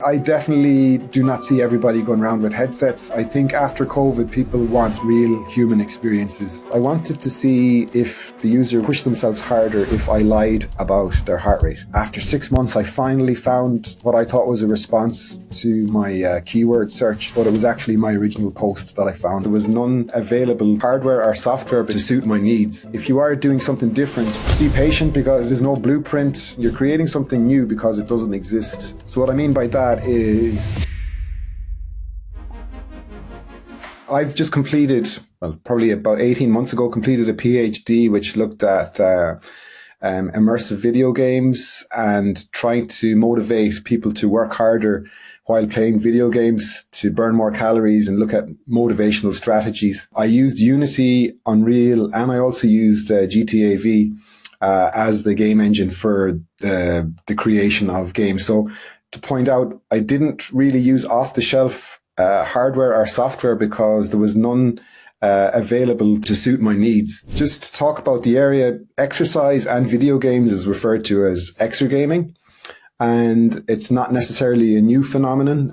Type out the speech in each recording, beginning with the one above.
I definitely do not see everybody going around with headsets. I think after COVID, people want real human experiences. I wanted to see if the user pushed themselves harder if I lied about their heart rate. After 6 months, I finally found what I thought was a response to my keyword search, but it was actually my original post that I found. There was none available, hardware or software, to suit my needs. If you are doing something different, be patient because there's no blueprint. You're creating something new because it doesn't exist. So what I mean by that is I've just completed, well, probably about 18 months ago, completed a PhD which looked at immersive video games and trying to motivate people to work harder while playing video games to burn more calories and look at motivational strategies. I used Unity, Unreal, and I also used GTA V as the game engine for the creation of games. So to point out, I didn't really use off-the-shelf hardware or software because there was none available to suit my needs. Just to talk about the area, exercise and video games is referred to as exergaming, and it's not necessarily a new phenomenon.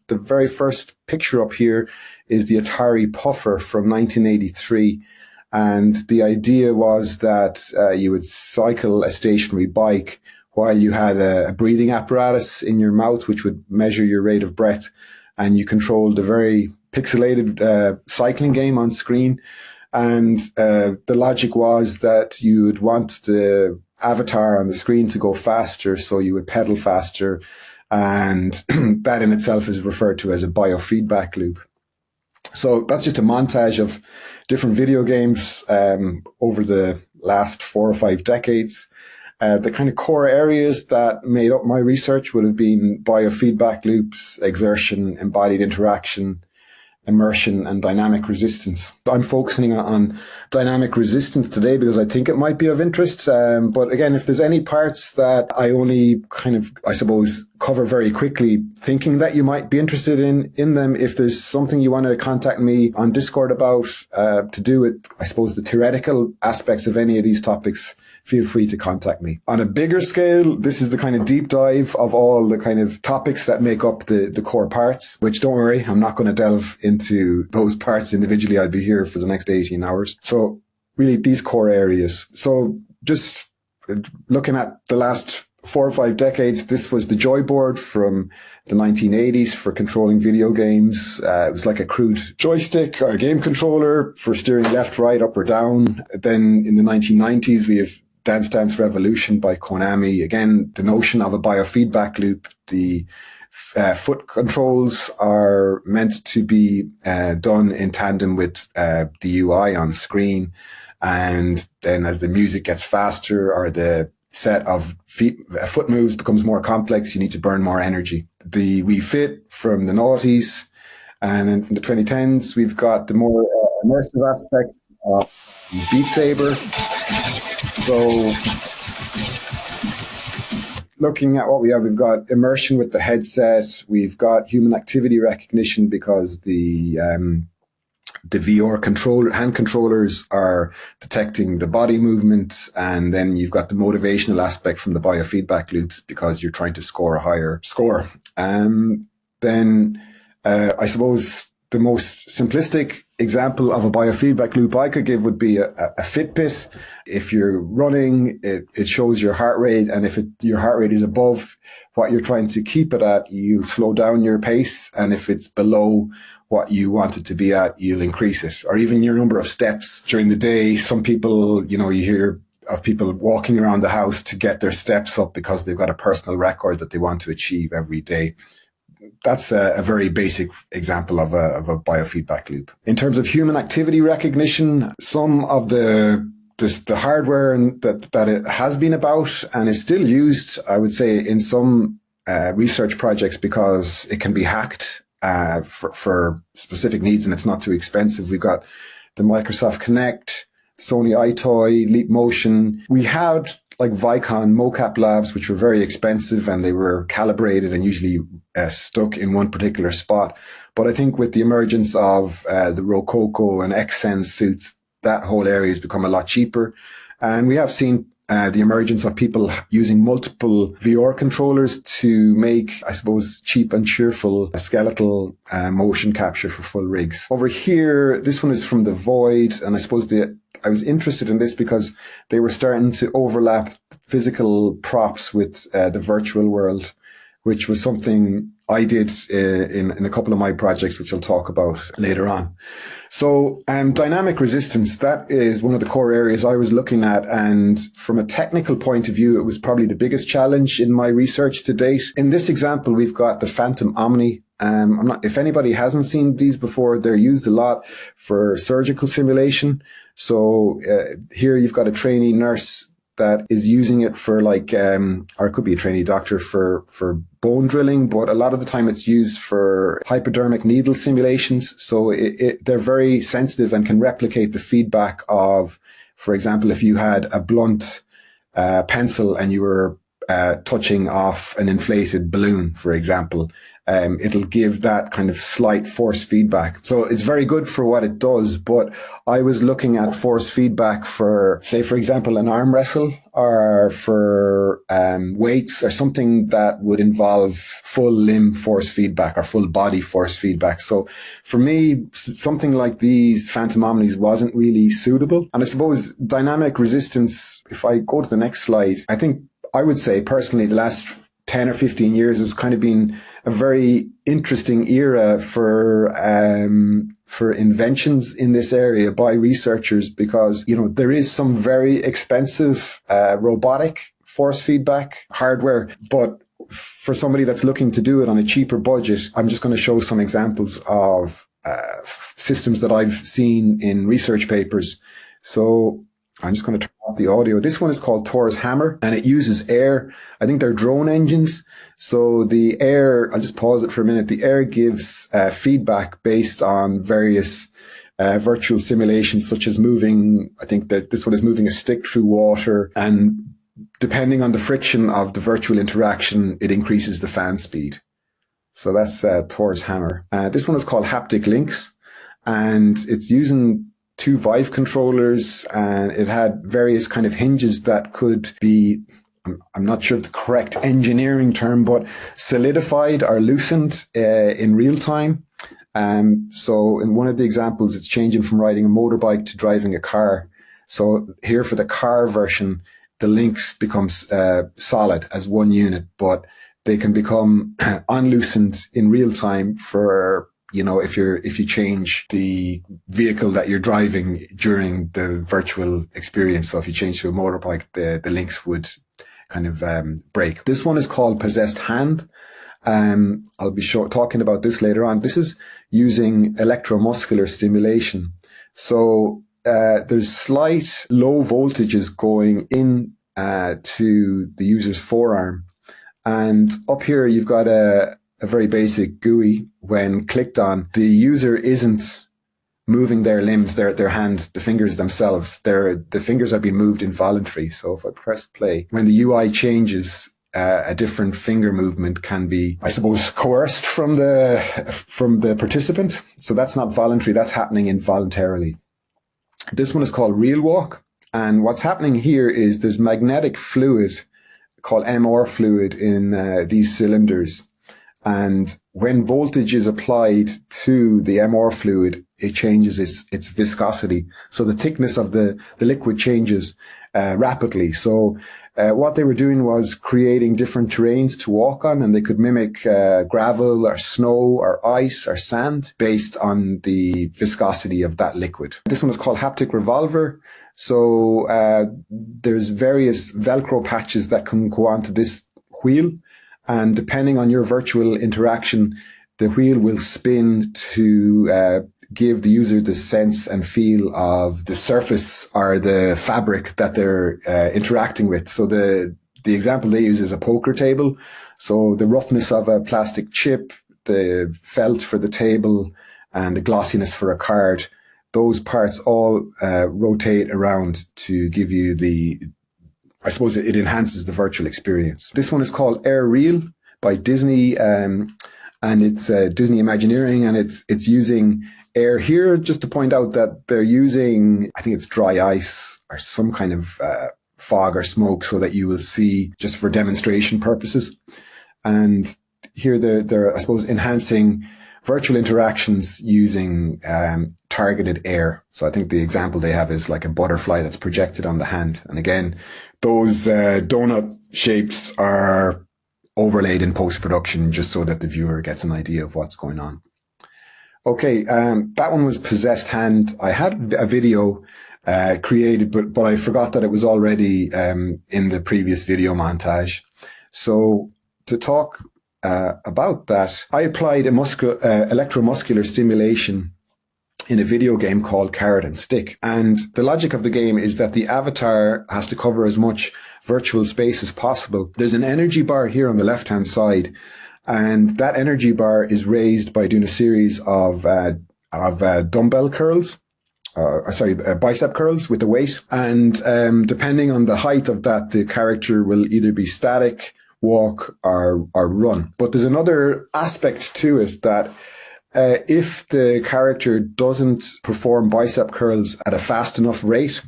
The very first picture up here is the Atari Puffer from 1983. And the idea was that you would cycle a stationary bike while you had a breathing apparatus in your mouth, which would measure your rate of breath. And you controlled a very pixelated cycling game on screen. And the logic was that you would want the avatar on the screen to go faster, so you would pedal faster. And that in itself is referred to as a biofeedback loop. So that's just a montage of different video games over the last 4 or 5 decades. The kind of core areas that made up my research would have been biofeedback loops, exertion, embodied interaction, immersion, and dynamic resistance. I'm focusing on dynamic resistance today because I think it might be of interest. But again, if there's any parts that I only kind of, I suppose, cover very quickly, thinking that you might be interested in them, if there's something you want to contact me on Discord about to do with, I suppose, the theoretical aspects of any of these topics, feel free to contact me. On a bigger scale, this is the kind of deep dive of all the kind of topics that make up the core parts, which don't worry, I'm not going to delve into those parts individually. I'll be here for the next 18 hours. So really these core areas. So just looking at the last 4 or 5 decades, this was the joy board from the 1980s for controlling video games. It was like a crude joystick or a game controller for steering left, right, up or down. Then in the 1990s, we have Dance Dance Revolution by Konami. Again, the notion of a biofeedback loop. The foot controls are meant to be done in tandem with the UI on screen. And then as the music gets faster or the set of foot moves becomes more complex, you need to burn more energy. The Wii Fit from the noughties, and then from the 2010s, we've got the more immersive aspect of Beat Saber. So looking at what we have, we've got immersion with the headset, we've got human activity recognition because the VR hand controllers are detecting the body movement, and then you've got the motivational aspect from the biofeedback loops because you're trying to score a higher score. Then I suppose the most simplistic example of a biofeedback loop I could give would be a Fitbit. If you're running, it shows your heart rate, and if your heart rate is above what you're trying to keep it at, you slow down your pace, and if it's below what you want it to be at, you'll increase it. Or even your number of steps during the day. Some people, you hear of people walking around the house to get their steps up because they've got a personal record that they want to achieve every day. That's a very basic example of a biofeedback loop. In terms of human activity recognition, some of the hardware that it has been about and is still used, I would say, in some research projects because it can be hacked for specific needs and it's not too expensive. We've got the Microsoft Kinect, Sony iToy, Leap Motion. We had like Vicon mocap labs, which were very expensive and they were calibrated and usually stuck in one particular spot. But I think with the emergence of the Rococo and XSense suits, that whole area has become a lot cheaper. And we have seen the emergence of people using multiple VR controllers to make, I suppose, cheap and cheerful skeletal motion capture for full rigs. Over here, this one is from The Void, and I suppose I was interested in this because they were starting to overlap physical props with the virtual world, which was something I did in a couple of my projects, which I'll talk about later on. So dynamic resistance, that is one of the core areas I was looking at. And from a technical point of view, it was probably the biggest challenge in my research to date. In this example, we've got the Phantom Omni. If anybody hasn't seen these before, they're used a lot for surgical simulation. So here you've got a trainee nurse that is using it for or it could be a trainee doctor for bone drilling, but a lot of the time it's used for hypodermic needle simulations. So they're very sensitive and can replicate the feedback of, for example, if you had a blunt pencil and you were touching off an inflated balloon, for example. It'll give that kind of slight force feedback. So it's very good for what it does, but I was looking at force feedback for, say, for example, an arm wrestle or for weights or something that would involve full limb force feedback or full body force feedback. So for me, something like these Phantom Omnis wasn't really suitable. And I suppose dynamic resistance, if I go to the next slide, I would say personally the last 10 or 15 years has kind of been a very interesting era for inventions in this area by researchers, because, there is some very expensive robotic force feedback hardware, but for somebody that's looking to do it on a cheaper budget, I'm just going to show some examples of systems that I've seen in research papers. So I'm just going to turn off the audio. This one is called Thor's Hammer, and it uses air. I think they're drone engines. So the air, I'll just pause it for a minute. The air gives feedback based on various virtual simulations, such as moving, I think that this one is moving a stick through water. And depending on the friction of the virtual interaction, it increases the fan speed. So that's Thor's Hammer. This one is called Haptic Links, and it's using 2 Vive controllers, and it had various kind of hinges that could be, I'm not sure of the correct engineering term, but solidified or loosened in real time. So in one of the examples, it's changing from riding a motorbike to driving a car. So here for the car version, the links becomes solid as one unit, but they can become unloosened in real time for, if you change the vehicle that you're driving during the virtual experience. So if you change to a motorbike, the links would kind of break. This one is called Possessed Hand. I'll be talking about this later on. This is using electromuscular stimulation. So there's slight low voltages going in to the user's forearm. And up here, you've got a very basic GUI. When clicked on, the user isn't moving their limbs, their hand, the fingers themselves. The fingers are being moved involuntarily. So if I press play, when the UI changes, a different finger movement can be, I suppose, coerced from the participant. So that's not voluntary, that's happening involuntarily. This one is called Real Walk. And what's happening here is there's magnetic fluid called MR fluid in these cylinders. And when voltage is applied to the MR fluid, it changes its viscosity. So the thickness of the liquid changes rapidly. So what they were doing was creating different terrains to walk on, and they could mimic gravel or snow or ice or sand based on the viscosity of that liquid. This one is called Haptic Revolver. So there's various Velcro patches that can go onto this wheel. And depending on your virtual interaction, the wheel will spin to give the user the sense and feel of the surface or the fabric that they're interacting with. So the example they use is a poker table. So the roughness of a plastic chip, the felt for the table, and the glossiness for a card, those parts all rotate around to give you I suppose it enhances the virtual experience. This one is called Air Real by Disney, and it's Disney Imagineering, and it's using air here. Just to point out that they're using, I think it's dry ice or some kind of fog or smoke so that you will see just for demonstration purposes. And here they're, I suppose, enhancing virtual interactions using targeted air. So I think the example they have is like a butterfly that's projected on the hand. And again, those donut shapes are overlaid in post-production just so that the viewer gets an idea of what's going on. Okay, that one was Possessed Hand. I had a video created, but I forgot that it was already in the previous video montage. So to talk about that, I applied a electromuscular stimulation in a video game called Carrot and Stick. And the logic of the game is that the avatar has to cover as much virtual space as possible. There's an energy bar here on the left-hand side, and that energy bar is raised by doing a series of dumbbell curls. Bicep curls with the weight. And depending on the height of that, the character will either be static, walk, or run. But there's another aspect to it that if the character doesn't perform bicep curls at a fast enough rate,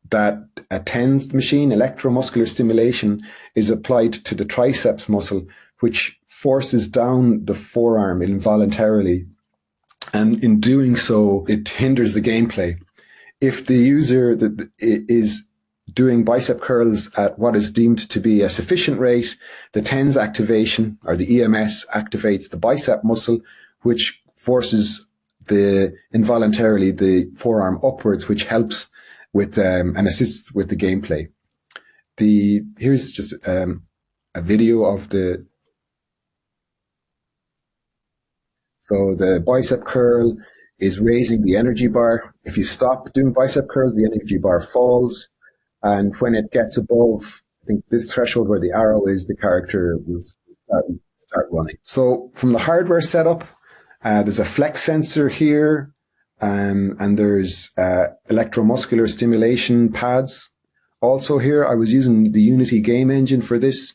that a TENS machine, electromuscular stimulation, is applied to the triceps muscle, which forces down the forearm involuntarily. And in doing so, it hinders the gameplay. If the user that is doing bicep curls at what is deemed to be a sufficient rate, the TENS activation, or the EMS, activates the bicep muscle, which forces involuntarily the forearm upwards, which helps with and assists with the gameplay. Here's just a video of so the bicep curl is raising the energy bar. If you stop doing bicep curls, the energy bar falls. And when it gets above, I think, this threshold where the arrow is, the character will start running. So from the hardware setup, there's a flex sensor here, and there's electromuscular stimulation pads. Also here, I was using the Unity game engine for this.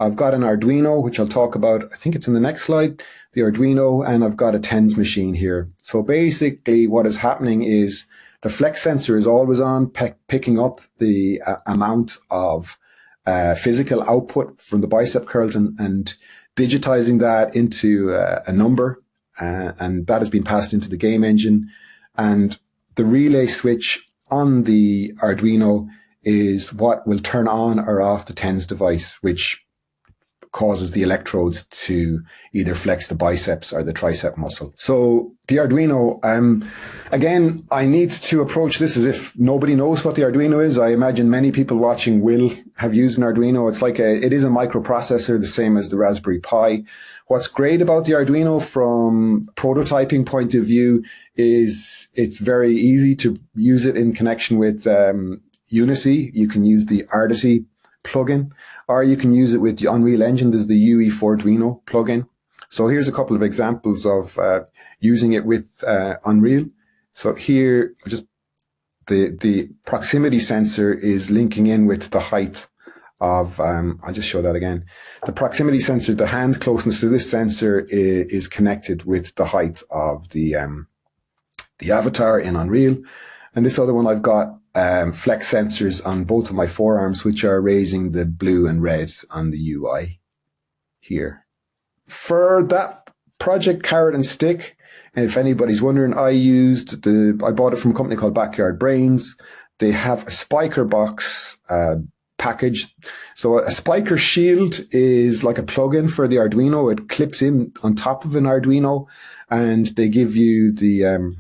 I've got an Arduino, which I'll talk about, I think it's in the next slide, the Arduino, and I've got a TENS machine here. So basically what is happening is the flex sensor is always on, picking up the amount of physical output from the bicep curls and digitizing that into a number. And that has been passed into the game engine. And the relay switch on the Arduino is what will turn on or off the TENS device, which causes the electrodes to either flex the biceps or the tricep muscle. So the Arduino, again, I need to approach this as if nobody knows what the Arduino is. I imagine many people watching will have used an Arduino. It is a microprocessor, the same as the Raspberry Pi. What's great about the Arduino from prototyping point of view is it's very easy to use it in connection with Unity. You can use the Ardity plugin, or you can use it with the Unreal Engine. There's the UE4Arduino plugin. So here's a couple of examples of using it with Unreal. So here, just the proximity sensor is linking in with the height of, I'll just show that again. The proximity sensor, the hand closeness to this sensor is connected with the height of the avatar in Unreal. And this other one, I've got flex sensors on both of my forearms, which are raising the blue and red on the UI here. For that project, Carrot and Stick, and if anybody's wondering, I bought it from a company called Backyard Brains. They have a spiker box package. So a spiker shield is like a plugin for the Arduino. It clips in on top of an Arduino, and they give you the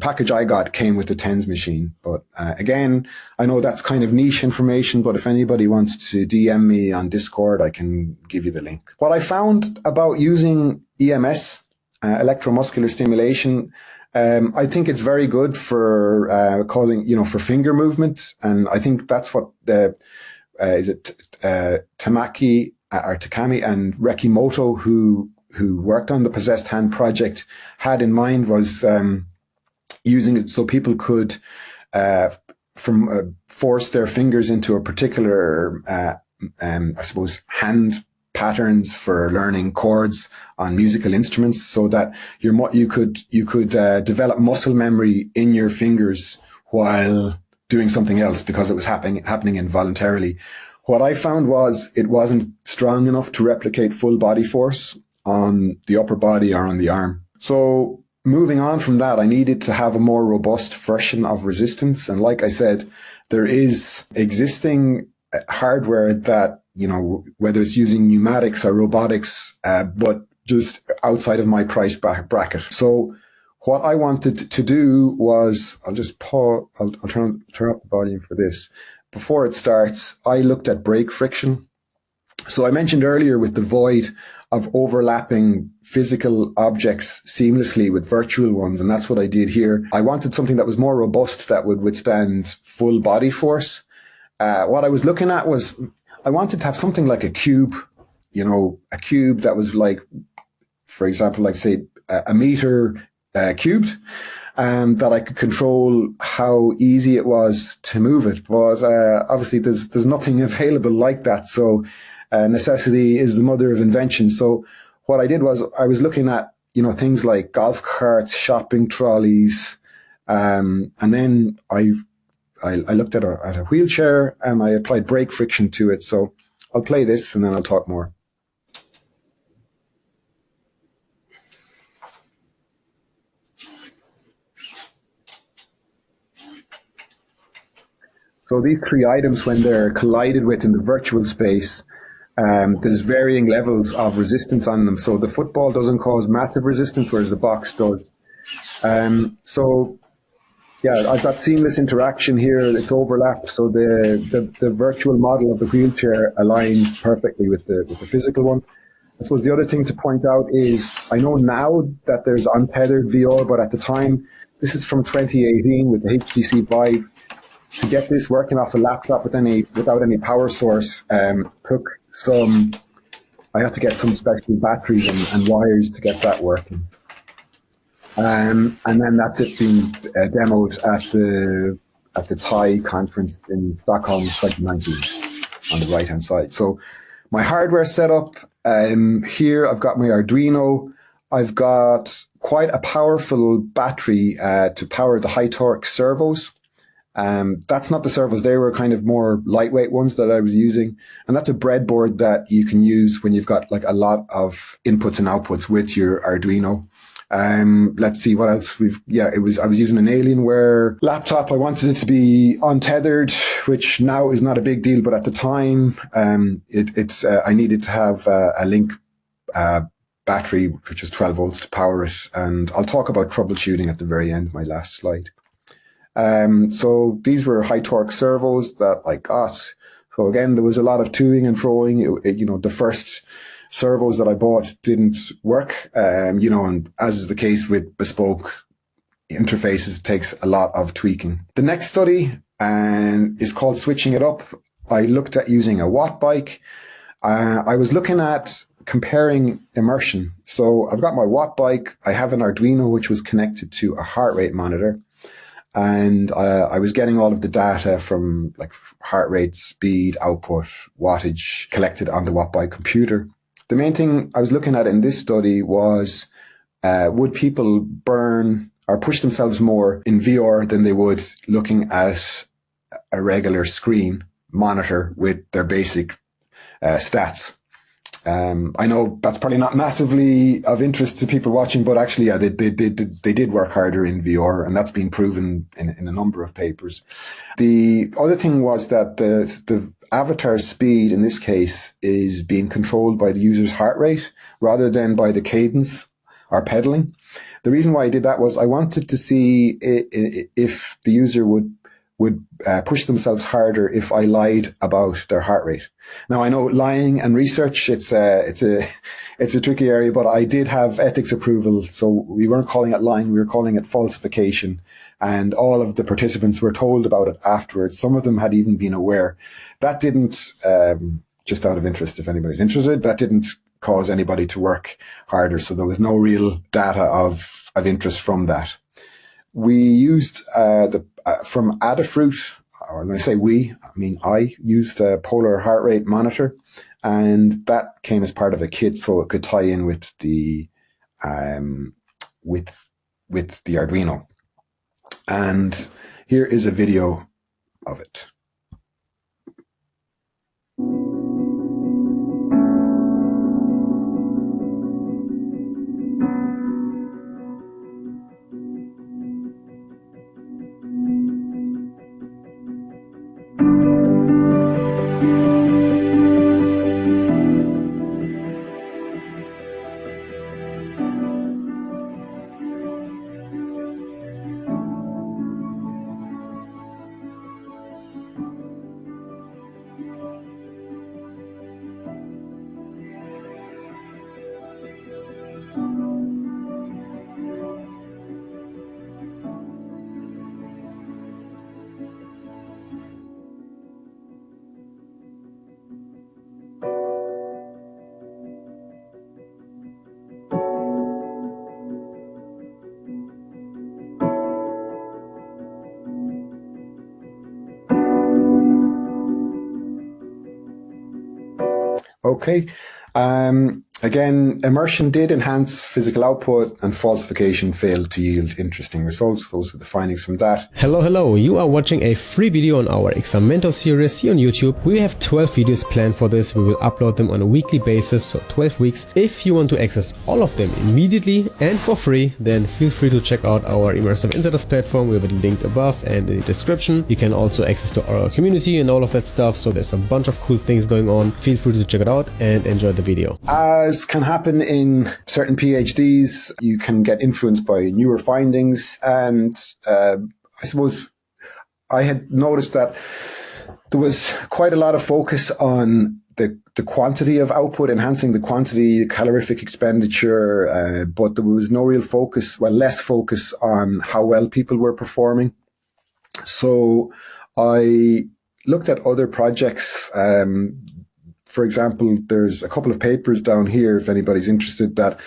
package I got came with the TENS machine. But again, I know that's kind of niche information, but if anybody wants to DM me on Discord, I can give you the link. What I found about using EMS, electromuscular stimulation, I think it's very good for for finger movement. And I think that's what Takami and Rekimoto, who worked on the Possessed Hand project, had in mind was using it so people could force their fingers into a particular, hand patterns for learning chords on musical instruments, so that you could develop muscle memory in your fingers while doing something else because it was happening involuntarily. What I found was it wasn't strong enough to replicate full body force on the upper body or on the arm. So moving on from that, I needed to have a more robust version of resistance. And like I said, there is existing hardware that, whether it's using pneumatics or robotics, but just outside of my price bracket. So what I wanted to do was, I'll just pause, I'll turn up the volume for this. Before it starts, I looked at brake friction. So I mentioned earlier with the void of overlapping physical objects seamlessly with virtual ones, and that's what I did here. I wanted something that was more robust, that would withstand full body force. What I was looking at was, I wanted to have something like a cube, a cube that was like, for example, like say a meter cubed, that I could control how easy it was to move it. But obviously there's nothing available like that. So necessity is the mother of invention. So what I did was I was looking at, things like golf carts, shopping trolleys, and then I looked at a wheelchair and I applied brake friction to it. So I'll play this and then I'll talk more. So these three items, when they're collided with in the virtual space, there's varying levels of resistance on them. So the football doesn't cause massive resistance, whereas the box does. So yeah, I've got seamless interaction here. It's overlapped. So the virtual model of the wheelchair aligns perfectly with the physical one. I suppose the other thing to point out is, I know now that there's untethered VR, but at the time, this is from 2018 with the HTC Vive. To get this working off a laptop without any power source, took I had to get some special batteries and wires to get that working. And then that's it being demoed at the Thai conference in Stockholm 2019 on the right hand side. So my hardware setup, here I've got my Arduino. I've got quite a powerful battery to power the high torque servos. That's not the servos. They were kind of more lightweight ones that I was using. And that's a breadboard that you can use when you've got like a lot of inputs and outputs with your Arduino. Let's see what else I was using an Alienware laptop. I wanted it to be untethered, which now is not a big deal, but at the time, I needed to have a Link battery, which was 12 volts to power it. And I'll talk about troubleshooting at the very end, my last slide. So these were high torque servos that I got. So again, there was a lot of toing and froing. The first servos that I bought didn't work. And as is the case with bespoke interfaces, it takes a lot of tweaking. The next study is called Switching It Up. I looked at using a watt bike. I was looking at comparing immersion. So I've got my watt bike. I have an Arduino, which was connected to a heart rate monitor. And I was getting all of the data from like heart rate, speed, output, wattage collected on the Wattbike computer. The main thing I was looking at in this study was, would people burn or push themselves more in VR than they would looking at a regular screen monitor with their basic stats? I know that's probably not massively of interest to people watching, but actually, yeah, they did work harder in VR, and that's been proven in a number of papers. The other thing was that the avatar speed in this case is being controlled by the user's heart rate rather than by the cadence or pedaling. The reason why I did that was I wanted to see if the user would push themselves harder if I lied about their heart rate. Now I know lying and research, it's a tricky area, but I did have ethics approval, so we weren't calling it lying, we were calling it falsification, and all of the participants were told about it afterwards. Some of them had even been aware. That didn't, just out of interest, if anybody's interested, that didn't cause anybody to work harder, so there was no real data of interest from that. We used from Adafruit, or when I say we, I mean I used a polar heart rate monitor, and that came as part of the kit, so it could tie in with the with the Arduino. And here is a video of it. Okay. Again, immersion did enhance physical output and falsification failed to yield interesting results. Those were the findings from that. Hello, you are watching a free video on our Examento series here on YouTube. We have 12 videos planned for this. We will upload them on a weekly basis, so 12 weeks. If you want to access all of them immediately and for free, then feel free to check out our Immersive Insiders platform. We have it linked above and in the description. You can also access to our community and all of that stuff, so there's a bunch of cool things going on. Feel free to check it out and enjoy the video. As can happen in certain PhDs, you can get influenced by newer findings. And I suppose I had noticed that there was quite a lot of focus on the quantity of output, enhancing the quantity, calorific expenditure, but there was no real focus, less focus on how well people were performing. So I looked at other projects. For example, there's a couple of papers down here, if anybody's interested, that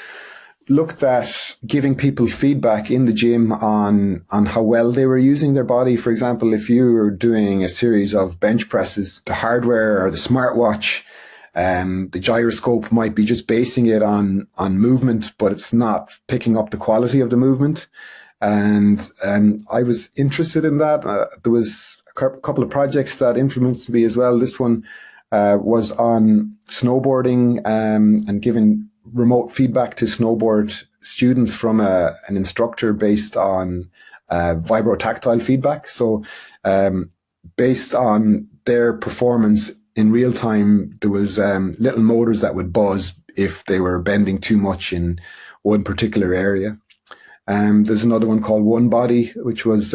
looked at giving people feedback in the gym on how well they were using their body. For example, if you were doing a series of bench presses, the hardware or the smartwatch, the gyroscope might be just basing it on movement, but it's not picking up the quality of the movement. And I was interested in that. There was a couple of projects that influenced me as well. This one was on snowboarding and giving remote feedback to snowboard students from an instructor based on vibrotactile feedback. So based on their performance in real time, there was little motors that would buzz if they were bending too much in one particular area. There's another one called One Body, which was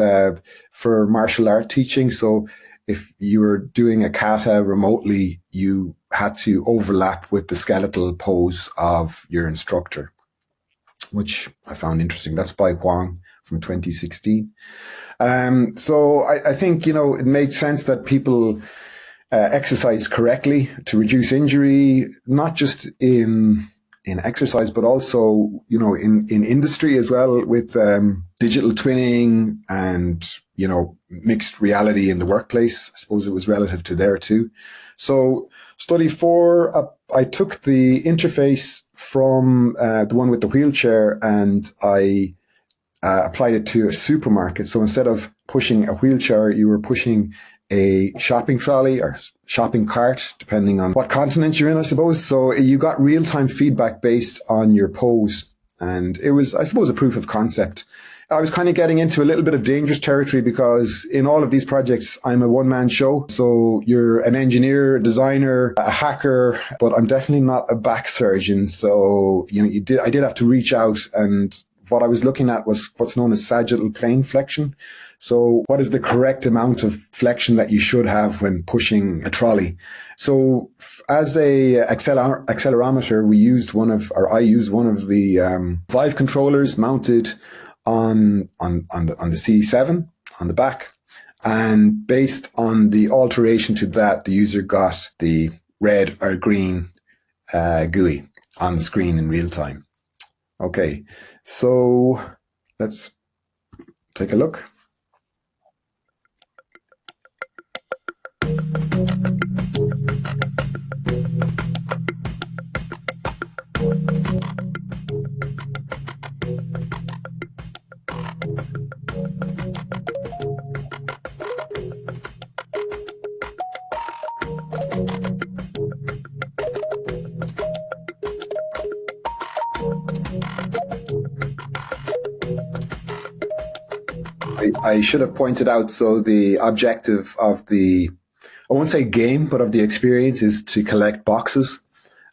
for martial art teaching. So if you were doing a kata remotely, you had to overlap with the skeletal pose of your instructor, which I found interesting. That's by Huang from 2016. So I think, it made sense that people exercise correctly to reduce injury, not just in exercise, but also, in industry as well, with digital twinning and, mixed reality in the workplace. I suppose it was relative to there too. So study 4, I took the interface from the one with the wheelchair and I applied it to a supermarket. So instead of pushing a wheelchair, you were pushing a shopping trolley or shopping cart, depending on what continent you're in, I suppose. So you got real-time feedback based on your pose. And it was, I suppose, a proof of concept. I was kind of getting into a little bit of dangerous territory because in all of these projects, I'm a one-man show. So you're an engineer, a designer, a hacker, but I'm definitely not a back surgeon. So, I did have to reach out, and what I was looking at was what's known as sagittal plane flexion. So what is the correct amount of flexion that you should have when pushing a trolley? So as a accelerometer, I used one of the Vive controllers mounted on the C7 on the back. And based on the alteration to that, the user got the red or green GUI on the screen in real time. Okay, so let's take a look. I should have pointed out, so the objective of the, I won't say game, but of the experience is to collect boxes.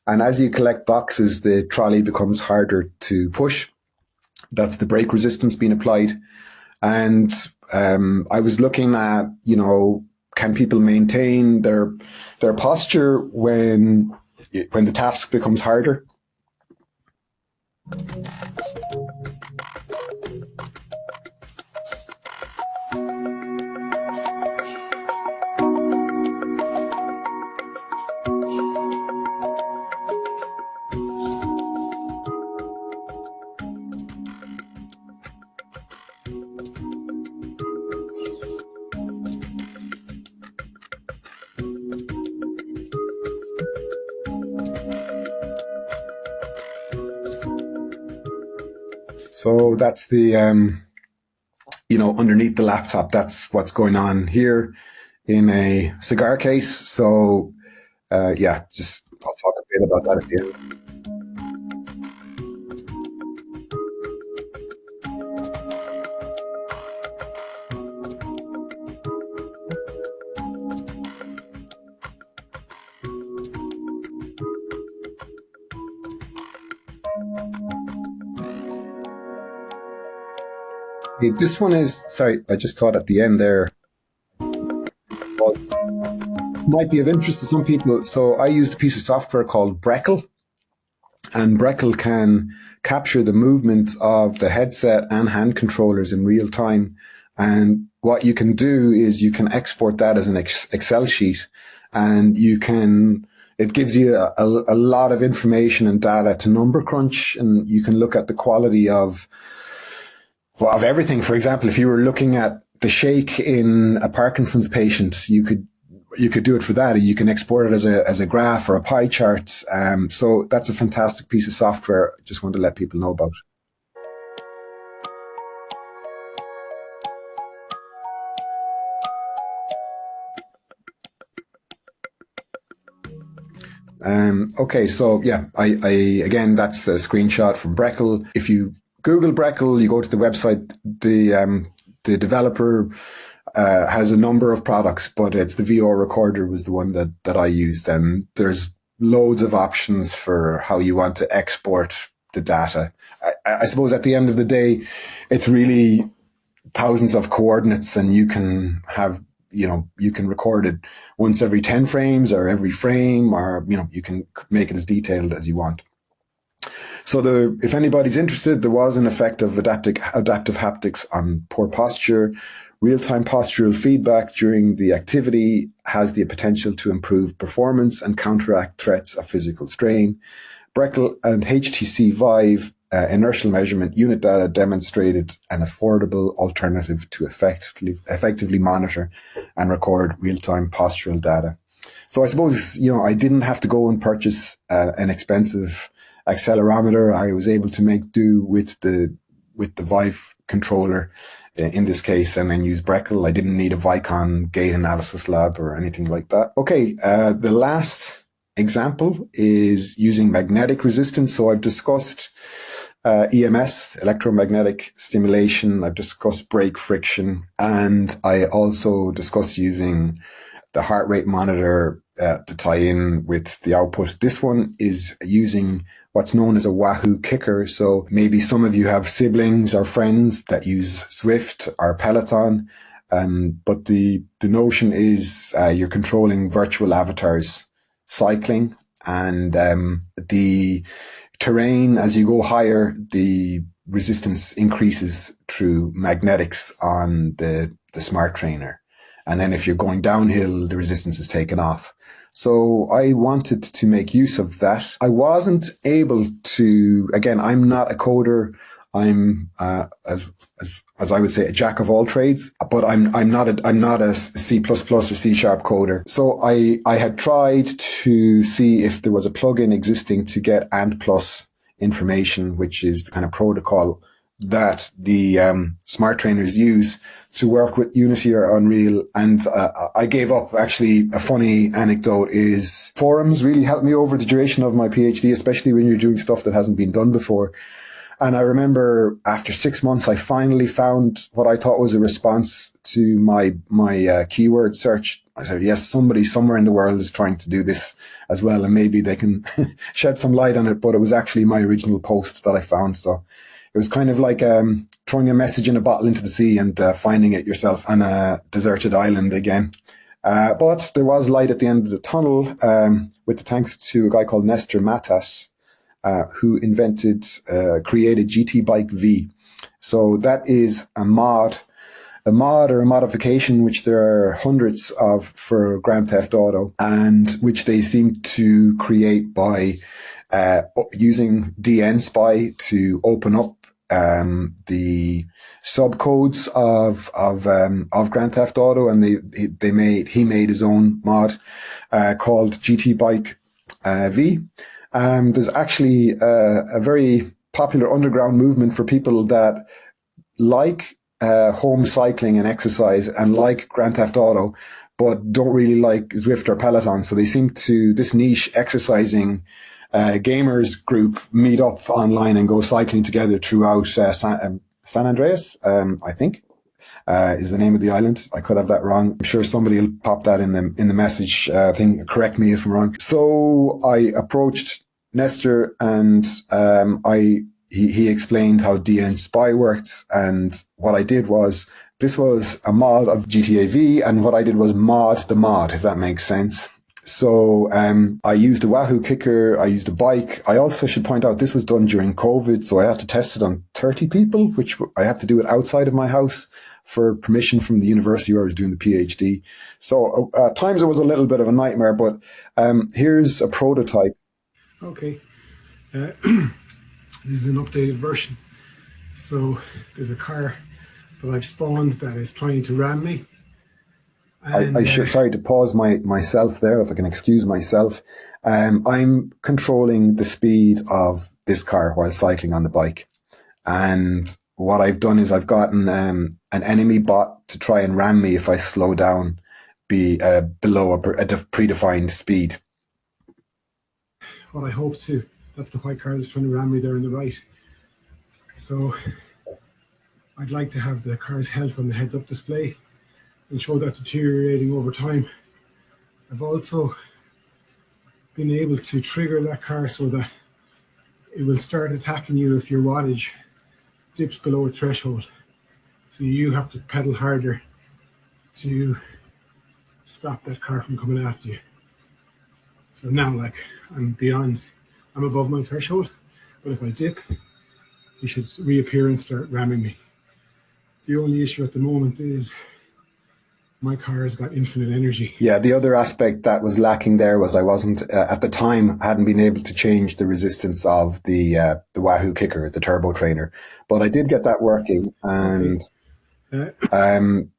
And as you collect boxes, the trolley becomes harder to push. That's the brake resistance being applied. And I was looking at, can people maintain their posture when the task becomes harder? So that's the, underneath the laptop, that's what's going on here in a cigar case. So, I'll talk a bit about that at the end. This one is, sorry, I just thought at the end there, might be of interest to some people. So I used a piece of software called Breckle, and Breckle can capture the movement of the headset and hand controllers in real time. And what you can do is you can export that as an Excel sheet, and it gives you a lot of information and data to number crunch, and you can look at the quality of everything. For example, if you were looking at the shake in a Parkinson's patient, you could do it for that, or you can export it as a graph or a pie chart. So that's a fantastic piece of software. I just want to let people know about. Okay, so yeah, I again, that's a screenshot from Breckle. If you Google Breckle, you go to the website, the developer has a number of products, but it's the VR recorder was the one that I used. And there's loads of options for how you want to export the data. I suppose at the end of the day, it's really thousands of coordinates, and you can record it once every 10 frames or every frame, or, you can make it as detailed as you want. So if anybody's interested, there was an effect of adaptive haptics on poor posture. Real-time postural feedback during the activity has the potential to improve performance and counteract threats of physical strain. Breckle and HTC Vive inertial measurement unit data demonstrated an affordable alternative to effectively monitor and record real-time postural data. So I suppose, I didn't have to go and purchase an expensive accelerometer. I was able to make do with the Vive controller in this case, and then use Breckle. I didn't need a Vicon gate analysis lab or anything like that. Okay, the last example is using magnetic resistance. So I've discussed EMS, electromagnetic stimulation. I've discussed brake friction, and I also discussed using the heart rate monitor to tie in with the output. This one is using what's known as a Wahoo kicker. So maybe some of you have siblings or friends that use Zwift or Peloton. But the notion is you're controlling virtual avatars cycling, and the terrain, as you go higher, the resistance increases through magnetics on the smart trainer. And then if you're going downhill, the resistance is taken off. So I wanted to make use of that. I wasn't able to, again, I'm not a coder. I'm, as I would say, a jack of all trades, but I'm not a C++ or C# coder. So I had tried to see if there was a plugin existing to get ANT+ information, which is the kind of protocol that the smart trainers use to work with Unity or Unreal. And I gave up. Actually, a funny anecdote is forums really helped me over the duration of my PhD, especially when you're doing stuff that hasn't been done before. And I remember after 6 months, I finally found what I thought was a response to my keyword search. I said, yes, somebody somewhere in the world is trying to do this as well, and maybe they can shed some light on it. But it was actually my original post that I found. So it was kind of like throwing a message in a bottle into the sea and finding it yourself on a deserted island again. But there was light at the end of the tunnel, with the thanks to a guy called Nestor Matas, who created GT Bike V. So that is a mod or a modification, which there are hundreds of for Grand Theft Auto, and which they seem to create by using DN Spy to open up the subcodes of Grand Theft Auto, and he made his own mod called GT Bike V. There's actually a very popular underground movement for people that like home cycling and exercise and like Grand Theft Auto, but don't really like Zwift or Peloton. So they seem to, this niche exercising gamers group, meet up online and go cycling together throughout San Andreas, I think. Is the name of the island. I could have that wrong. I'm sure somebody will pop that in the message thing. Correct me if I'm wrong. So I approached Nestor, and he explained how DN Spy worked, and what I did was, this was a mod of GTA V, and what I did was mod the mod, if that makes sense. So I used a Wahoo kicker, I used a bike. I also should point out this was done during COVID, so I had to test it on 30 people, which I had to do it outside of my house for permission from the university where I was doing the PhD. So at times it was a little bit of a nightmare, but here's a prototype. Okay, this is an updated version. So there's a car that I've spawned that is trying to ram me. And, sorry to pause myself there, if I can excuse myself. I'm controlling the speed of this car while cycling on the bike. And what I've done is I've gotten an enemy bot to try and ram me if I slow down below a predefined speed. What I hope to, that's the white car that's trying to ram me there on the right. So I'd like to have the car's health on the heads-up display and show that deteriorating over time. I've also been able to trigger that car so that it will start attacking you if your wattage dips below a threshold. So you have to pedal harder to stop that car from coming after you. So now, like, I'm above my threshold, but if I dip, he should reappear and start ramming me. The only issue at the moment is my car has got infinite energy. Yeah, the other aspect that was lacking there was I wasn't, at the time, hadn't been able to change the resistance of the Wahoo kicker, the turbo trainer. But I did get that working, and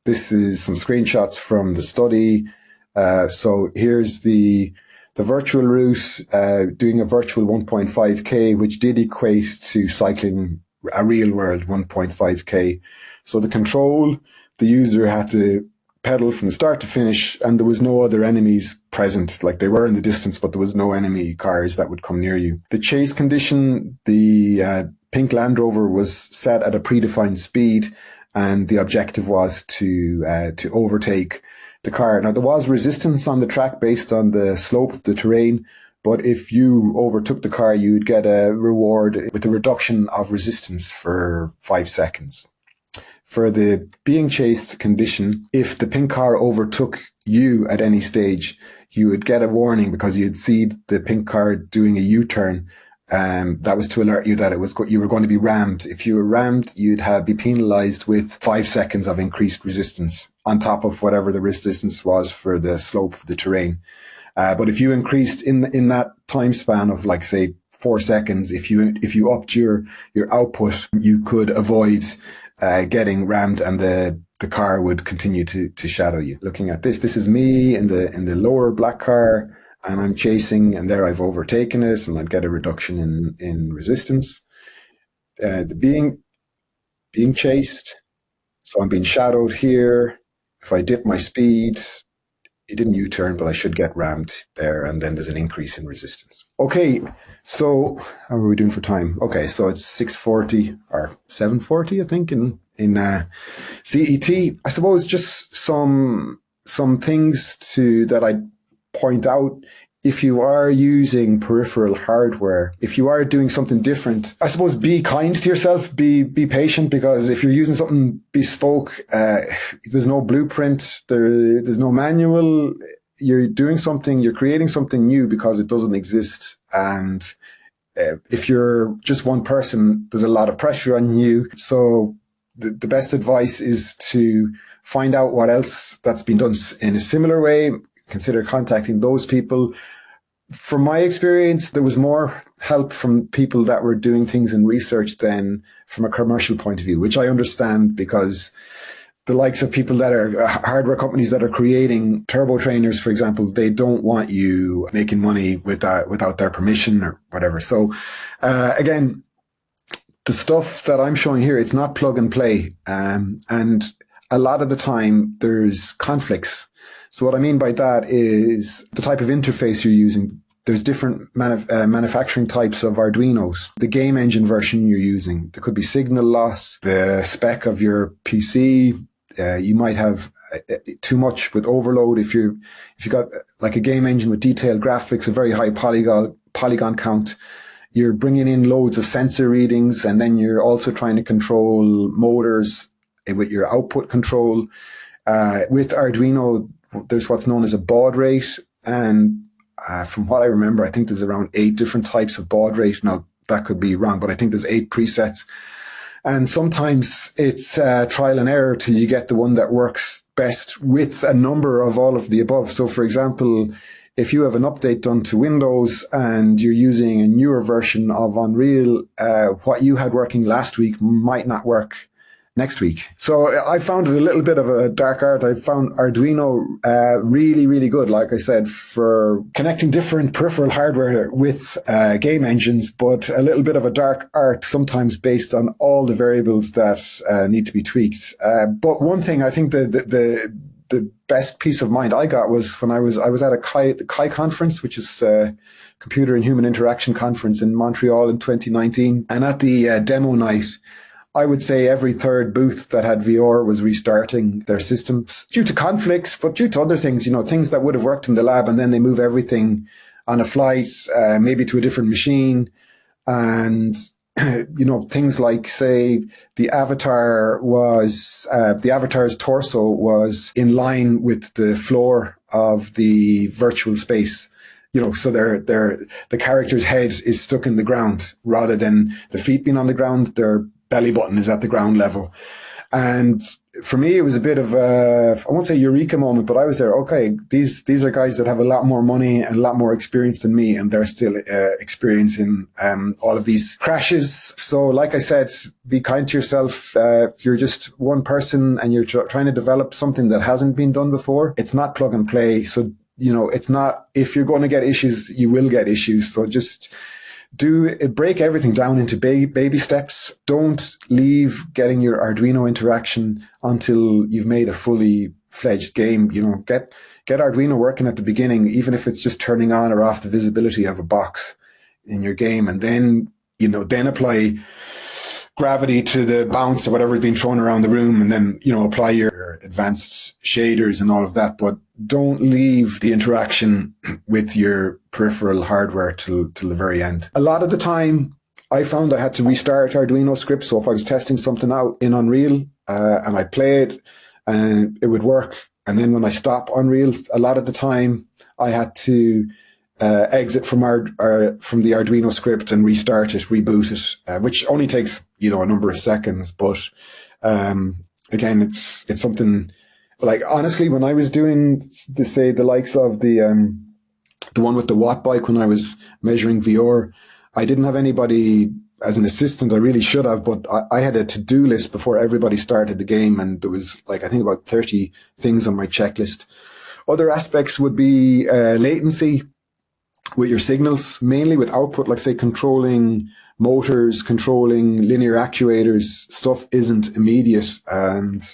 this is some screenshots from the study. So here's the virtual route, doing a virtual 1.5K, which did equate to cycling a real world 1.5K. So the control, the user had to pedal from the start to finish, and there was no other enemies present. Like, they were in the distance, but there was no enemy cars that would come near you. The chase condition, the pink Land Rover was set at a predefined speed, and the objective was to overtake the car. Now, there was resistance on the track based on the slope of the terrain, but if you overtook the car, you'd get a reward with a reduction of resistance for 5 seconds. For the being chased condition, if the pink car overtook you at any stage, you would get a warning because you'd see the pink car doing a U-turn. That was to alert you that you were going to be rammed. If you were rammed, you'd be penalized with 5 seconds of increased resistance on top of whatever the resistance was for the slope of the terrain. But if you increased in that time span of, like, say, 4 seconds, if you upped your output, you could avoid getting rammed, and the car would continue to shadow you. Looking at this is me in the lower black car, and I'm chasing, and there I've overtaken it, and I'd get a reduction in resistance. Being chased, so I'm being shadowed here. If I dip my speed, it didn't U-turn, but I should get rammed there, and then there's an increase in resistance. Okay, So how are we doing for time? Okay, so it's 6:40 or 7:40, I think, in CET. I suppose just some things that I point out. If you are using peripheral hardware, if you are doing something different, I suppose be kind to yourself, be patient, because if you're using something bespoke, there's no blueprint, there's no manual. You're doing something, you're creating something new because it doesn't exist. And if you're just one person, there's a lot of pressure on you. So the best advice is to find out what else that's been done in a similar way. Consider contacting those people. From my experience, there was more help from people that were doing things in research than from a commercial point of view, which I understand, because the likes of people that are hardware companies that are creating turbo trainers, for example, they don't want you making money without their permission or whatever. So again, the stuff that I'm showing here, it's not plug and play. And a lot of the time there's conflicts. So what I mean by that is the type of interface you're using. There's different manufacturing types of Arduinos. The game engine version you're using, there could be signal loss, the spec of your PC. You might have too much with overload. If you got like a game engine with detailed graphics, a very high polygon count, you're bringing in loads of sensor readings, and then you're also trying to control motors with your output control. With Arduino, there's what's known as a baud rate, and from what I remember, I think there's around 8 different types of baud rate. Now, that could be wrong, but I think there's 8 presets. And sometimes it's trial and error till you get the one that works best with a number of all of the above. So, for example, if you have an update done to Windows and you're using a newer version of Unreal, what you had working last week might not work next week. So I found it a little bit of a dark art. I found Arduino really, really good, like I said, for connecting different peripheral hardware with game engines, but a little bit of a dark art sometimes based on all the variables that need to be tweaked. But one thing I think the best peace of mind I got was when I was at a Chi conference, which is a Computer and Human Interaction conference in Montreal in 2019. And at the demo night, I would say every third booth that had VR was restarting their systems due to conflicts, but due to other things, things that would have worked in the lab, and then they move everything on a flight, maybe to a different machine. And, things like, say, the avatar's torso was in line with the floor of the virtual space. So the character's head is stuck in the ground rather than the feet being on the ground. Their belly button is at the ground level. And for me, it was a bit of I won't say eureka moment, but I was there. Okay, these are guys that have a lot more money and a lot more experience than me, and they're still experiencing all of these crashes. So like I said, be kind to yourself. If you're just one person and you're trying to develop something that hasn't been done before, it's not plug and play. So, it's not, if you're going to get issues, you will get issues. So just break everything down into baby steps. Don't leave getting your Arduino interaction until you've made a fully fledged game. Get Arduino working at the beginning, even if it's just turning on or off the visibility of a box in your game, and then apply gravity to the bounce or whatever is being thrown around the room, and then apply your advanced shaders and all of that. But don't leave the interaction with your peripheral hardware till the very end. A lot of the time, I found I had to restart Arduino scripts. So if I was testing something out in Unreal and I play it, and it would work, and then when I stop Unreal, a lot of the time I had to exit from the Arduino script and restart it, reboot it, which only takes a number of seconds. But again, it's something. Like, honestly, when I was doing, the likes of the one with the watt bike, when I was measuring VR, I didn't have anybody as an assistant. I really should have, but I had a to-do list before everybody started the game, and there was I think about 30 things on my checklist. Other aspects would be latency with your signals, mainly with output, like say controlling motors, controlling linear actuators. Stuff isn't immediate, and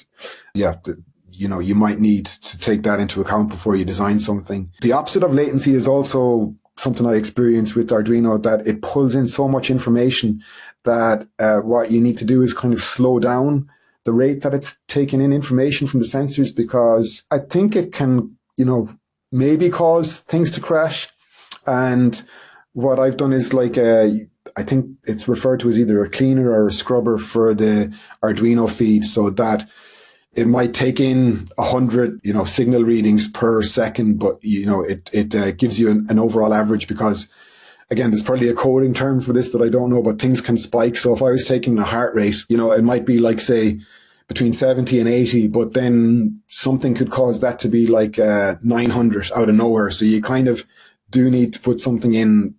you might need to take that into account before you design something. The opposite of latency is also something I experienced with Arduino, that it pulls in so much information that what you need to do is kind of slow down the rate that it's taking in information from the sensors, because I think it can, maybe cause things to crash. And what I've done is I think it's referred to as either a cleaner or a scrubber for the Arduino feed, so that it might take in 100, signal readings per second, but it gives you an overall average, because again, there's probably a coding term for this that I don't know, but things can spike. So if I was taking a heart rate, it might be like, say, between 70 and 80, but then something could cause that to be like 900 out of nowhere. So you kind of do need to put something in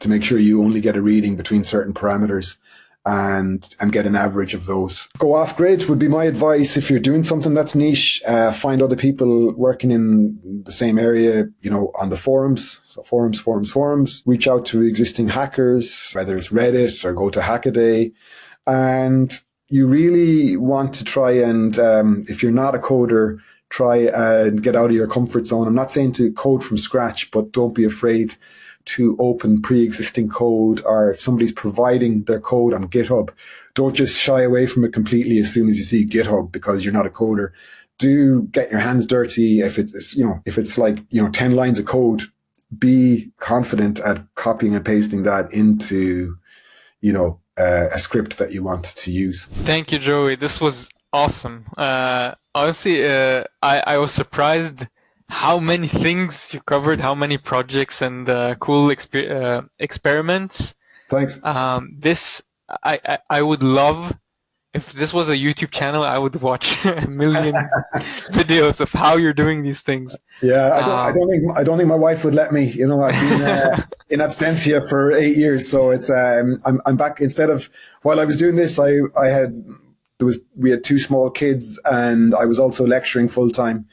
to make sure you only get a reading between certain parameters and get an average of those. Go off grid would be my advice. If you're doing something that's niche, find other people working in the same area, on the forums. So forums. Reach out to existing hackers, whether it's Reddit or go to Hackaday. And you really want to try and, if you're not a coder, try and get out of your comfort zone. I'm not saying to code from scratch, but don't be afraid to open pre-existing code, or if somebody's providing their code on GitHub, don't just shy away from it completely as soon as you see GitHub because you're not a coder. Do get your hands dirty. If it's like 10 lines of code, be confident at copying and pasting that into a script that you want to use. Thank you, Joey. This was awesome. Honestly, I was surprised how many things you covered, how many projects and cool experiments. Thanks. This I would love. If this was a YouTube channel, I would watch a million videos of how you're doing these things. Yeah, I don't think my wife would let me. I've been in absentia for 8 years, so it's I'm back. Instead of while I was doing this, we had 2 small kids, and I was also lecturing full time.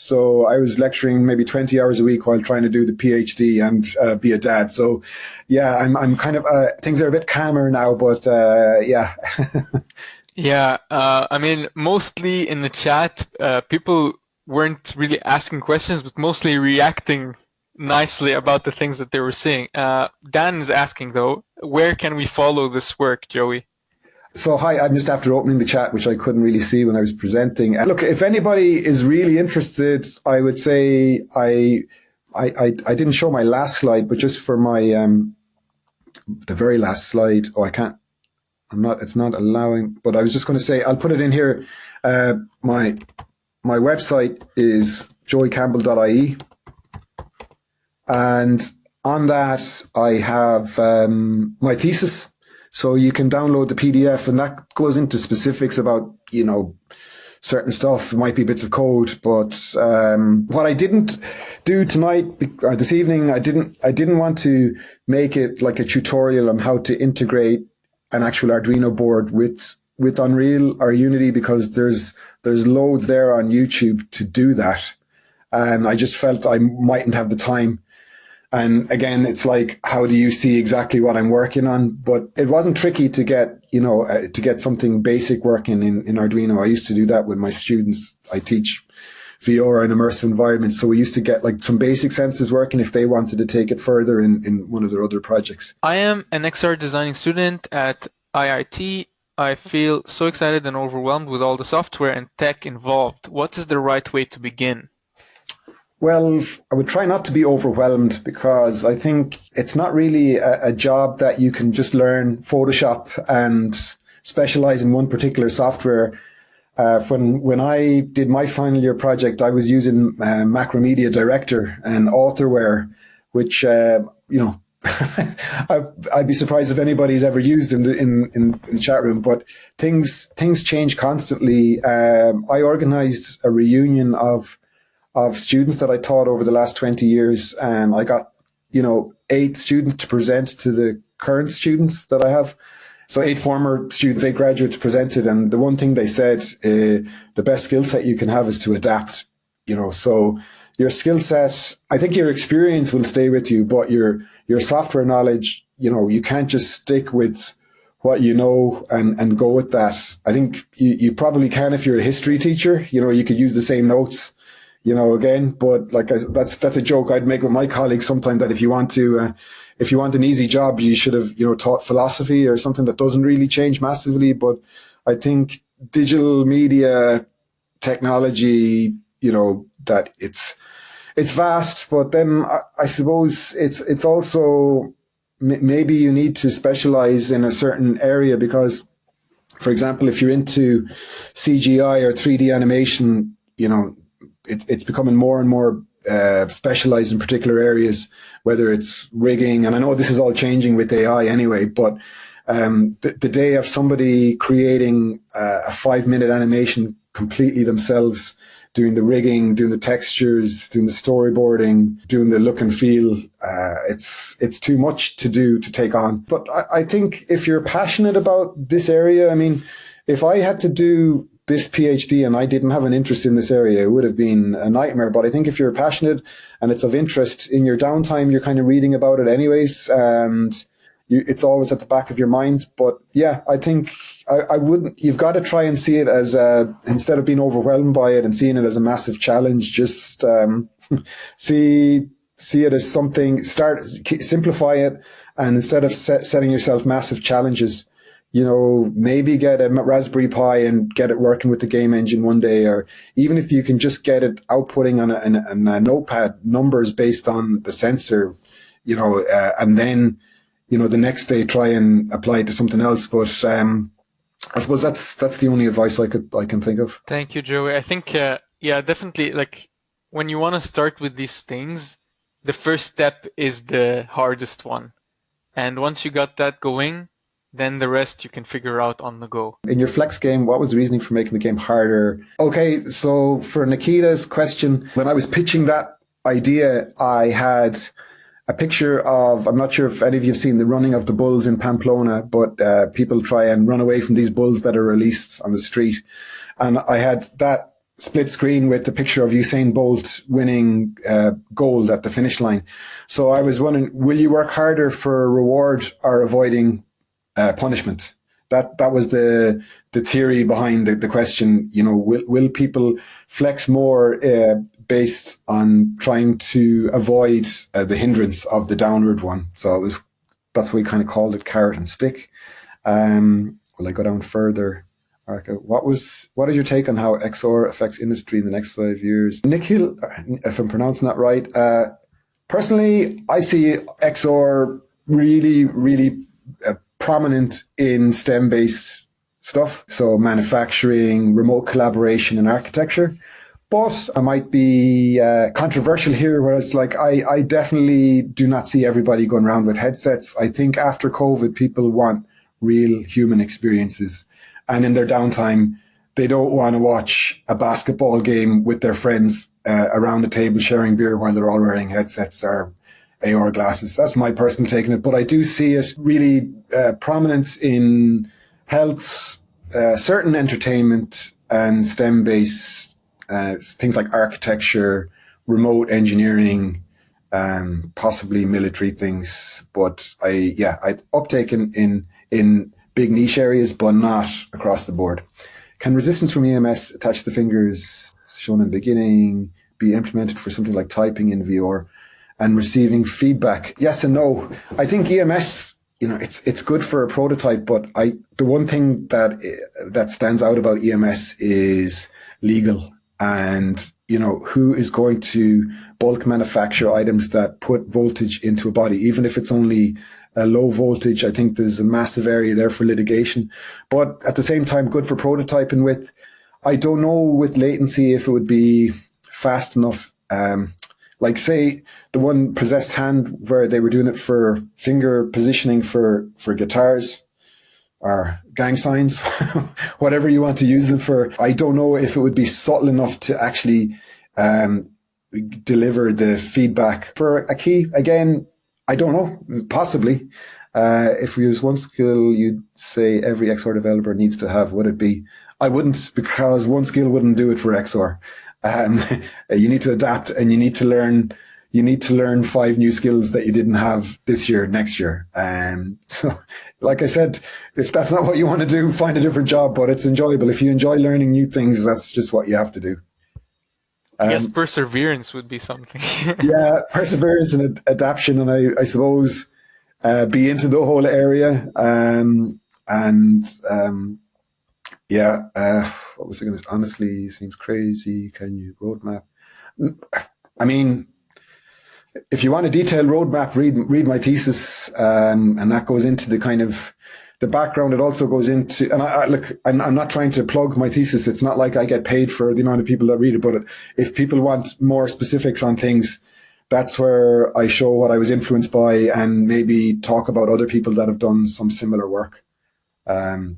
So I was lecturing maybe 20 hours a week while trying to do the PhD and be a dad. So yeah, I'm kind of things are a bit calmer now, but yeah. Yeah, I mean, mostly in the chat, people weren't really asking questions, but mostly reacting nicely about the things that they were seeing. Dan is asking, though, where can we follow this work, Joey? So hi, I'm just after opening the chat, which I couldn't really see when I was presenting. Look, if anybody is really interested, I would say I didn't show my last slide, but just for my the very last slide. Oh, I can't. It's not allowing, but I was just going to say, I'll put it in here. My website is joeycampbell.ie. And on that, I have my thesis. So you can download the PDF, and that goes into specifics about, certain stuff. It might be bits of code, but what I didn't do tonight or this evening, I didn't want to make it like a tutorial on how to integrate an actual Arduino board with Unreal or Unity, because there's loads there on YouTube to do that. And I just felt I mightn't have the time. And again, it's like, how do you see exactly what I'm working on? But it wasn't tricky to get, to get something basic working in Arduino. I used to do that with my students. I teach VR and immersive environments. So we used to get like some basic sensors working if they wanted to take it further in one of their other projects. I am an XR designing student at IIT. I feel so excited and overwhelmed with all the software and tech involved. What is the right way to begin? Well, I would try not to be overwhelmed, because I think it's not really a job that you can just learn Photoshop and specialize in one particular software. When I did my final year project, I was using Macromedia Director and Authorware, which, I'd be surprised if anybody's ever used in the chat room, but things change constantly. I organized a reunion of students that I taught over the last 20 years. And I got, 8 students to present to the current students that I have. So 8 former students, 8 graduates presented. And the one thing they said, the best skill set you can have is to adapt, so your skill set, I think your experience will stay with you, but your software knowledge, you can't just stick with what you know and go with that. I think you probably can if you're a history teacher, you could use the same notes again. But that's a joke I'd make with my colleagues sometimes, that if you want an easy job, you should have, taught philosophy or something that doesn't really change massively. But I think digital media technology, that it's vast, but then I suppose it's also maybe you need to specialize in a certain area, because, for example, if you're into CGI or 3D animation, it's becoming more and more specialized in particular areas, whether it's rigging. And I know this is all changing with AI anyway, but the day of somebody creating a 5-minute animation completely themselves, doing the rigging, doing the textures, doing the storyboarding, doing the look and feel, it's too much to take on. But I think if you're passionate about this area, I mean, if I had to do this PhD and I didn't have an interest in this area, it would have been a nightmare. But I think if you're passionate and it's of interest, in your downtime, you're kind of reading about it anyways, and it's always at the back of your mind. But yeah, I think I wouldn't, you've got to try and see it as instead of being overwhelmed by it and seeing it as a massive challenge, just see it as something, simplify it. And instead of setting yourself massive challenges, maybe get a Raspberry Pi and get it working with the game engine one day, or even if you can just get it outputting on a notepad, numbers based on the sensor, and then, the next day try and apply it to something else. But I suppose that's the only advice I can think of. Thank you, Joey. I think, definitely, like, when you want to start with these things, the first step is the hardest one. And once you got that going, then the rest you can figure out on the go. In your Flex game, what was the reasoning for making the game harder? Okay, so for Nikita's question, when I was pitching that idea, I had a picture of, I'm not sure if any of you have seen the running of the bulls in Pamplona, but people try and run away from these bulls that are released on the street. And I had that split screen with the picture of Usain Bolt winning gold at the finish line. So I was wondering, will you work harder for reward or avoiding punishment? That was the theory behind the question. Will people flex more based on trying to avoid the hindrance of the downward one? So that's what we kind of called it, carrot and stick. Will I go down further? What is your take on how XR affects industry in the next 5 years? Nikhil, if I'm pronouncing that right. Personally, I see XR really, really prominent in STEM-based stuff, so manufacturing, remote collaboration, and architecture. But I might be controversial here, whereas I definitely do not see everybody going around with headsets. I think after COVID, people want real human experiences. And in their downtime, they don't want to watch a basketball game with their friends around the table sharing beer while they're all wearing headsets or AR glasses. That's my personal take on it. But I do see it really prominent in health, certain entertainment, and STEM-based things like architecture, remote engineering, possibly military things. But I'd uptake in big niche areas, but not across the board. Can resistance from EMS attached to the fingers shown in the beginning be implemented for something like typing in VR and receiving feedback? Yes and no. I think EMS, it's good for a prototype, but the one thing that stands out about EMS is legal. And, who is going to bulk manufacture items that put voltage into a body, even if it's only a low voltage? I think there's a massive area there for litigation, but at the same time, good for prototyping with. I don't know with latency if it would be fast enough. Like say the one Possessed Hand where they were doing it for finger positioning for guitars or gang signs, whatever you want to use them for. I don't know if it would be subtle enough to actually deliver the feedback. For a key, again, I don't know, possibly. If we use one skill you'd say every XR developer needs to have, would it be? I wouldn't, because one skill wouldn't do it for XR. You need to adapt, and you need to learn 5 new skills that you didn't have this year, next year. So, like I said, if that's not what you want to do, find a different job, but it's enjoyable. If you enjoy learning new things, that's just what you have to do. I guess perseverance would be something. Yeah, perseverance and adaptation, and I suppose be into the whole area. And yeah, what was I going to? Honestly, seems crazy. Can you roadmap? I mean, if you want a detailed roadmap, read my thesis, and that goes into the kind of the background. It also goes into, and look, I'm not trying to plug my thesis. It's not like I get paid for the amount of people that read it. But if people want more specifics on things, that's where I show what I was influenced by, and maybe talk about other people that have done some similar work.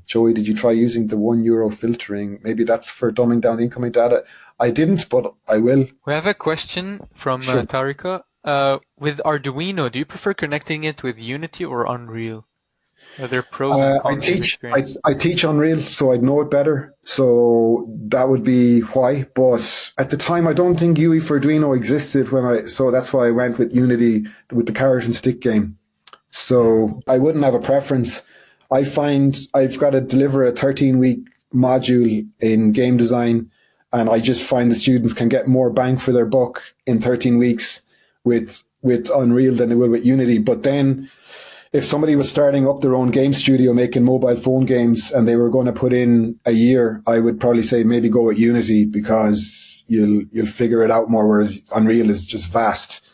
Joey, did you try using the €1 filtering? Maybe that's for dumbing down incoming data. I didn't, but I will. We have a question from Sure. Tarika. With Arduino, do you prefer connecting it with Unity or Unreal? Are there pros and I cons to the teach experience? I teach Unreal, so I'd know it better. So that would be why. But at the time, I don't think UE for Arduino existed so that's why I went with Unity with the carrot and stick game. So I wouldn't have a preference. I find I've got to deliver a 13-week module in game design, and I just find the students can get more bang for their buck in 13 weeks with Unreal than they will with Unity. But then if somebody was starting up their own game studio making mobile phone games and they were going to put in a year, I would probably say maybe go with Unity because you'll figure it out more, whereas Unreal is just vast.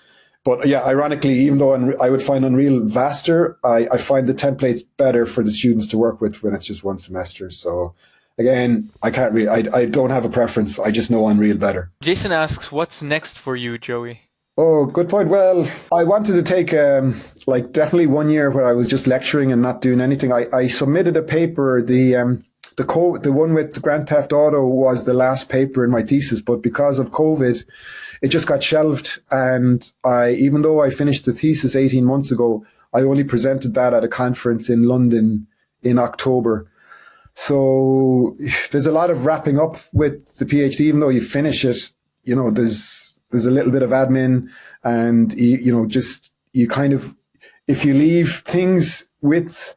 But yeah, ironically, even though I would find Unreal vaster, I find the templates better for the students to work with when it's just one semester. So again, I don't have a preference. I just know Unreal better. Jason asks, what's next for you, Joey? Oh, good point. Well, I wanted to take definitely 1 year where I was just lecturing and not doing anything. I submitted a paper. The one with the Grand Theft Auto was the last paper in my thesis, but because of COVID, it just got shelved. And even though I finished the thesis 18 months ago, I only presented that at a conference in London in October. So there's a lot of wrapping up with the PhD. Even though you finish it, there's a little bit of admin, and you kind of, if you leave things with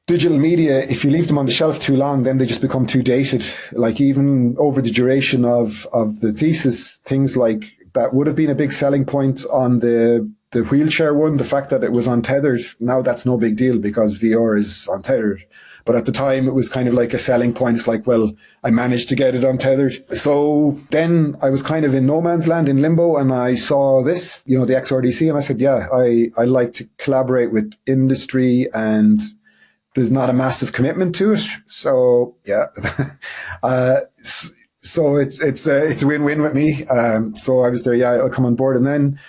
digital media, if you leave them on the shelf too long, then they just become too dated. Like even over the duration of the thesis, things like that would have been a big selling point on the wheelchair one, the fact that it was untethered. Now that's no big deal because VR is untethered. But at the time, it was kind of like a selling point. It's like, well, I managed to get it untethered. So then I was kind of in no man's land, in limbo, and I saw this, the XRDC, and I said, yeah, I like to collaborate with industry, and there's not a massive commitment to it. So yeah, so it's a win-win with me. So I was there, yeah, I'll come on board. And then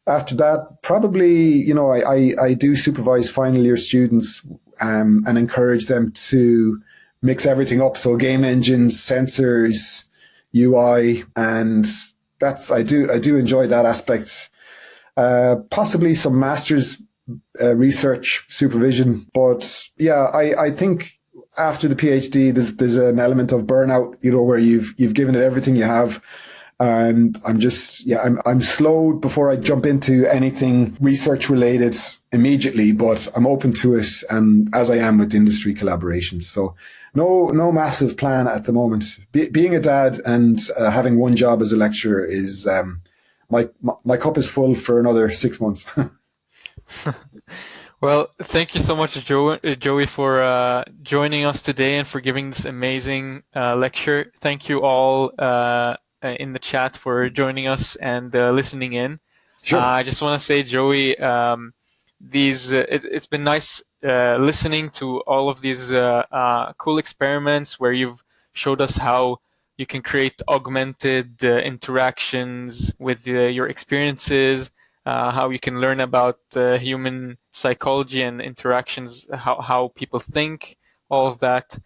after that, probably, I do supervise final year students and encourage them to mix everything up. So game engines, sensors, UI, and I do enjoy that aspect. Possibly some master's research supervision, but yeah, I think after the PhD, there's an element of burnout, where you've given it everything you have. And I'm slow before I jump into anything research related immediately, but I'm open to it, and as I am with industry collaborations. So no massive plan at the moment. Being a dad and having one job as a lecturer is my cup is full for another 6 months. Well, thank you so much, Joey, for joining us today and for giving this amazing lecture. Thank you all in the chat for joining us and listening in. Sure. I just want to say, Joey, it's been nice listening to all of these cool experiments where you've showed us how you can create augmented interactions with your experiences, how you can learn about human psychology and interactions, how people think, all of that.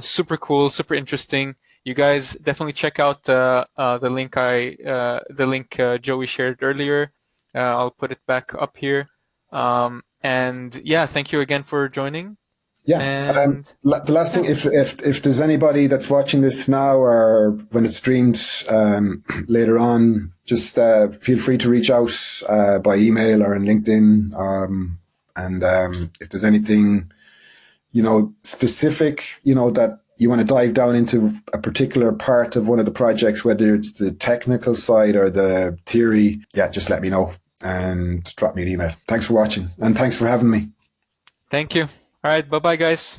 Super cool, super interesting. You guys definitely check out the link Joey shared earlier. I'll put it back up here. And yeah, thank you again for joining. Yeah. And the last thing, if there's anybody that's watching this now or when it's streamed later on, just feel free to reach out by email or on LinkedIn. And if there's anything, specific, you want to dive down into a particular part of one of the projects, whether it's the technical side or the theory, yeah, just let me know and drop me an email. Thanks for watching and thanks for having me. Thank you. All right. Bye-bye, guys.